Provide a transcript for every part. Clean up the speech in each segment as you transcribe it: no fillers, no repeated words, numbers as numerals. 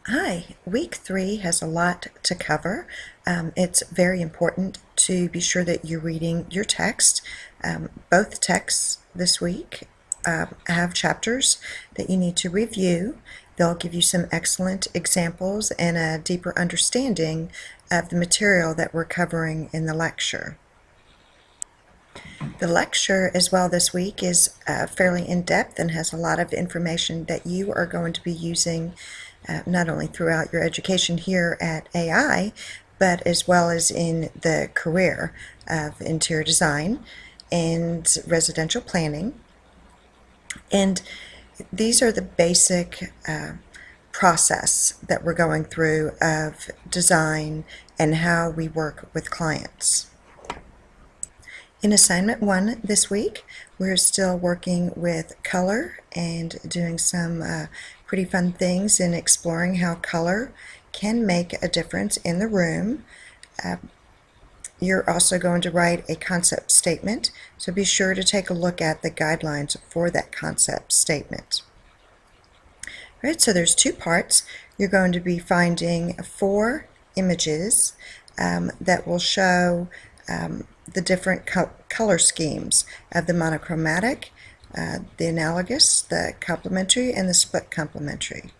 Hi, week 3 has a lot to cover. It's very important to be sure that you're reading your text. Both texts this week have chapters that you need to review. They'll give you some excellent examples and a deeper understanding of the material that we're covering in the lecture. The lecture as well this week is fairly in-depth and has a lot of information that you are going to be using not only throughout your education here at AI, but as well as in the career of interior design and residential planning. And these are the basic process that we're going through of design and how we work with clients. In assignment 1 this week, we're still working with color and doing some pretty fun things in exploring how color can make a difference in the room. You're also going to write a concept statement, so be sure to take a look at the guidelines for that concept statement. All right, so there's 2 parts. You're going to be finding 4 images that will show the different color schemes of the monochromatic, the analogous, the complementary, and the split complementary.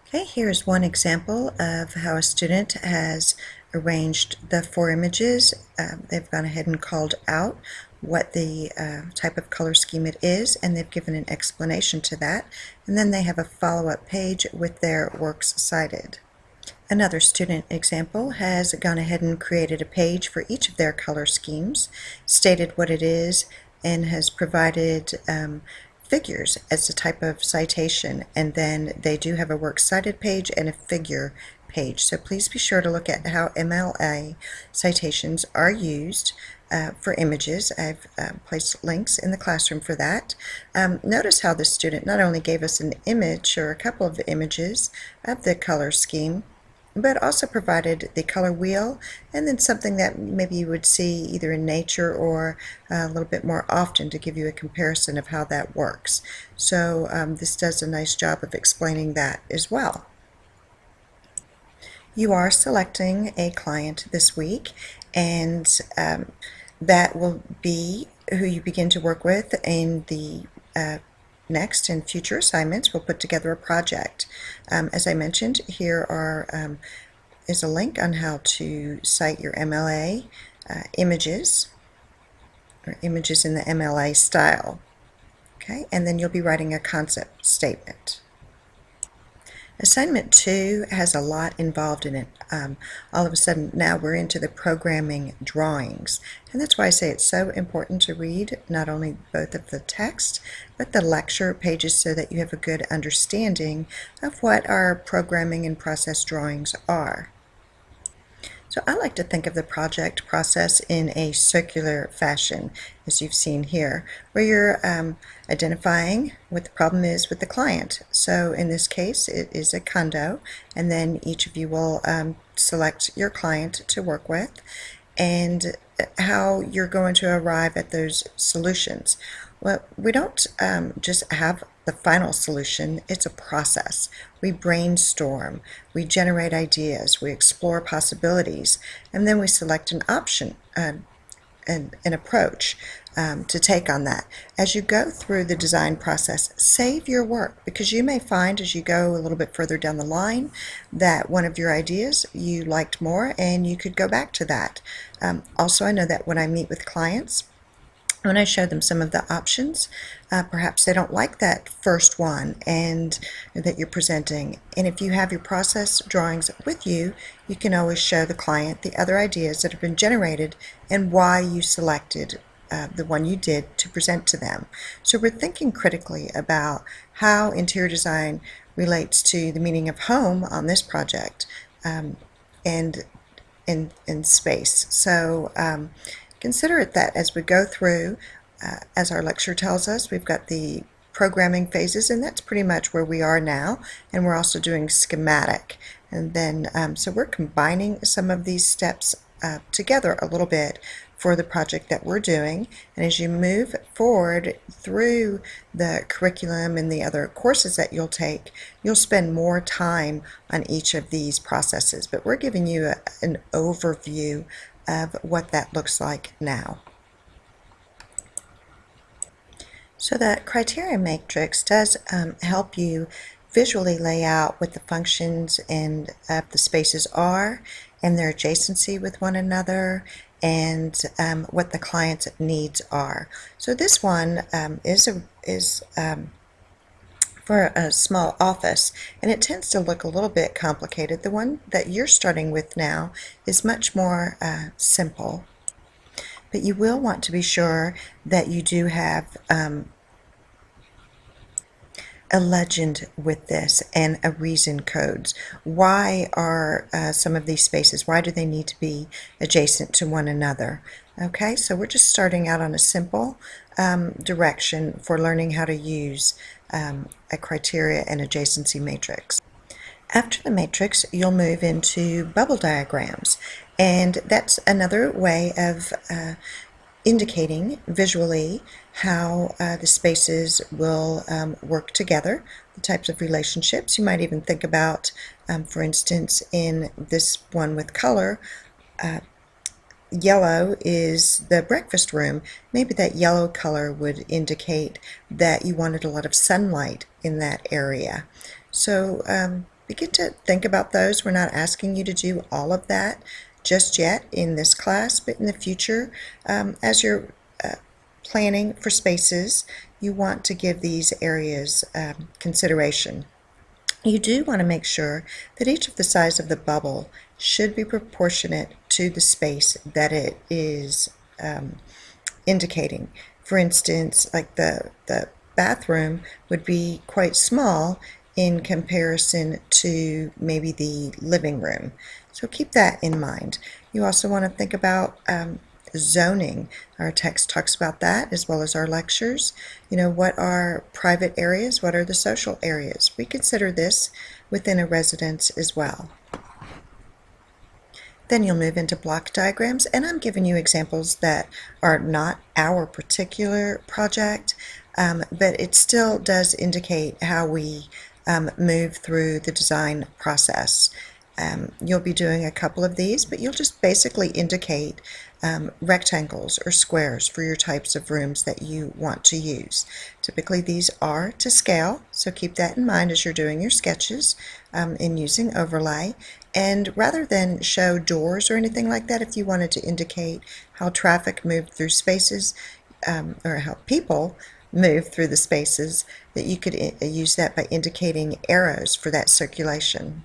Okay, here's one example of how a student has arranged the 4 images. They've gone ahead and called out what the type of color scheme it is, and they've given an explanation to that, and then they have a follow-up page with their works cited. Another student example has gone ahead and created a page for each of their color schemes, stated what it is, and has provided figures as a type of citation, and then they do have a works cited page and a figure page. So please be sure to look at how MLA citations are used for images. I've placed links in the classroom for that. Notice how the student not only gave us an image or a couple of images of the color scheme, but also provided the color wheel and then something that maybe you would see either in nature or a little bit more often to give you a comparison of how that works. So this does a nice job of explaining that as well. You are selecting a client this week, and that will be who you begin to work with in the next and future assignments. We'll put together a project. As I mentioned, here is a link on how to cite your MLA images, or images in the MLA style. Okay, and then you'll be writing a concept statement. Assignment 2 has a lot involved in it. All of a sudden now we're into the programming drawings, and that's why I say it's so important to read not only both of the text but the lecture pages so that you have a good understanding of what our programming and process drawings are. So I like to think of the project process in a circular fashion, as you've seen here, where you're identifying what the problem is with the client. So in this case, it is a condo, and then each of you will select your client to work with and how you're going to arrive at those solutions. Well, we don't just have the final solution. It's a process. We brainstorm, we generate ideas, we explore possibilities, and then we select an option, an approach to take on that. As you go through the design process, save your work, because you may find as you go a little bit further down the line that one of your ideas you liked more and you could go back to that. Also, I know that when I meet with clients, when I show them some of the options, perhaps they don't like that first one and that you're presenting. And if you have your process drawings with you, you can always show the client the other ideas that have been generated and why you selected the one you did to present to them. So we're thinking critically about how interior design relates to the meaning of home on this project and in space. So consider it that as we go through, as our lecture tells us, we've got the programming phases, and that's pretty much where we are now, and we're also doing schematic. And then, so we're combining some of these steps together a little bit for the project that we're doing. And as you move forward through the curriculum and the other courses that you'll take, you'll spend more time on each of these processes. But we're giving you an overview of what that looks like now. So the criteria matrix does help you visually lay out what the functions and the spaces are and their adjacency with one another, and what the client's needs are. So this one is for a small office, and it tends to look a little bit complicated. The one that you're starting with now is much more simple, but you will want to be sure that you do have a legend with this and a reason codes. Why are some of these spaces, why do they need to be adjacent to one another? Okay, so we're just starting out on a simple direction for learning how to use a criteria and adjacency matrix. After the matrix, you'll move into bubble diagrams, and that's another way of indicating visually how the spaces will work together, the types of relationships. You might even think about, for instance, in this one with color, yellow is the breakfast room. Maybe that yellow color would indicate that you wanted a lot of sunlight in that area. So begin to think about those. We're not asking you to do all of that just yet in this class, but in the future, as you're planning for spaces, you want to give these areas consideration. You do want to make sure that each of the size of the bubble should be proportionate to the space that it is indicating. For instance, like the bathroom would be quite small in comparison to maybe the living room. So keep that in mind. You also want to think about zoning. Our text talks about that, as well as our lectures. You know, what are private areas? What are the social areas? We consider this within a residence as well. Then you'll move into block diagrams, and I'm giving you examples that are not our particular project, but it still does indicate how we move through the design process. You'll be doing a couple of these, but you'll just basically indicate rectangles or squares for your types of rooms that you want to use. Typically these are to scale, so keep that in mind as you're doing your sketches in using overlay. And rather than show doors or anything like that, if you wanted to indicate how traffic moved through spaces, or how people move through the spaces, that you could use that by indicating arrows for that circulation.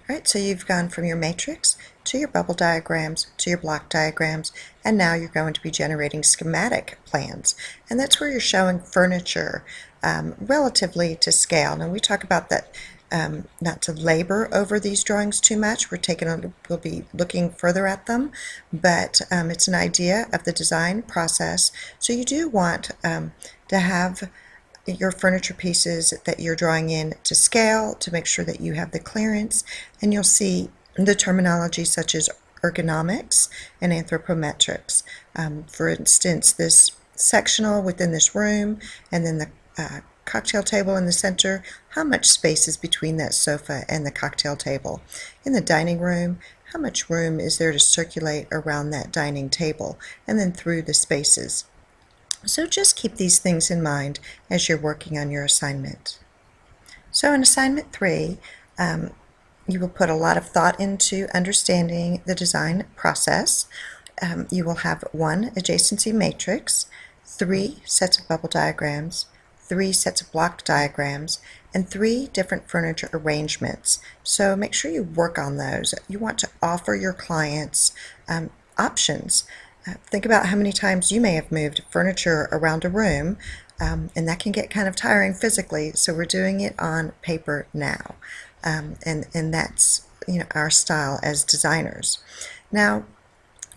Right, so you've gone from your matrix to your bubble diagrams to your block diagrams, and now you're going to be generating schematic plans, and that's where you're showing furniture relatively to scale. Now we talk about that not to labor over these drawings too much. We'll be looking further at them, but it's an idea of the design process. So you do want to have your furniture pieces that you're drawing in to scale to make sure that you have the clearance, and you'll see the terminology such as ergonomics and anthropometrics. For instance, this sectional within this room, and then the cocktail table in the center, how much space is between that sofa and the cocktail table? In the dining room, how much room is there to circulate around that dining table and then through the spaces? So just keep these things in mind as you're working on your assignment. So in assignment 3, you will put a lot of thought into understanding the design process. You will have 1 adjacency matrix, 3 sets of bubble diagrams, 3 sets of block diagrams, and 3 different furniture arrangements. So make sure you work on those. You want to offer your clients options. Think about how many times you may have moved furniture around a room, and that can get kind of tiring physically, so we're doing it on paper now. And that's, you know, our style as designers. Now,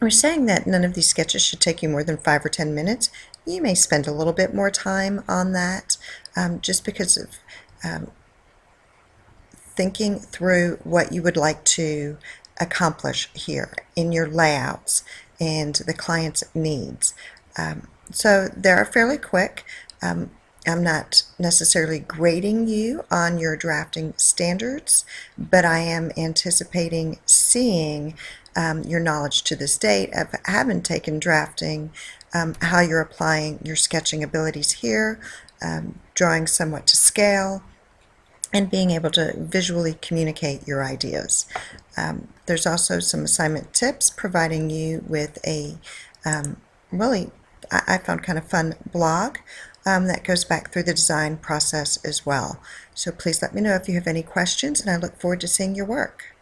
we're saying that none of these sketches should take you more than 5 or 10 minutes. You may spend a little bit more time on that just because of thinking through what you would like to accomplish here in your layouts and the client's needs. So they're fairly quick. I'm not necessarily grading you on your drafting standards, but I am anticipating seeing your knowledge to this date of having taken drafting, how you're applying your sketching abilities here, drawing somewhat to scale, and being able to visually communicate your ideas. There's also some assignment tips providing you with a really, I found kind of fun blog that goes back through the design process as well. So please let me know if you have any questions, and I look forward to seeing your work.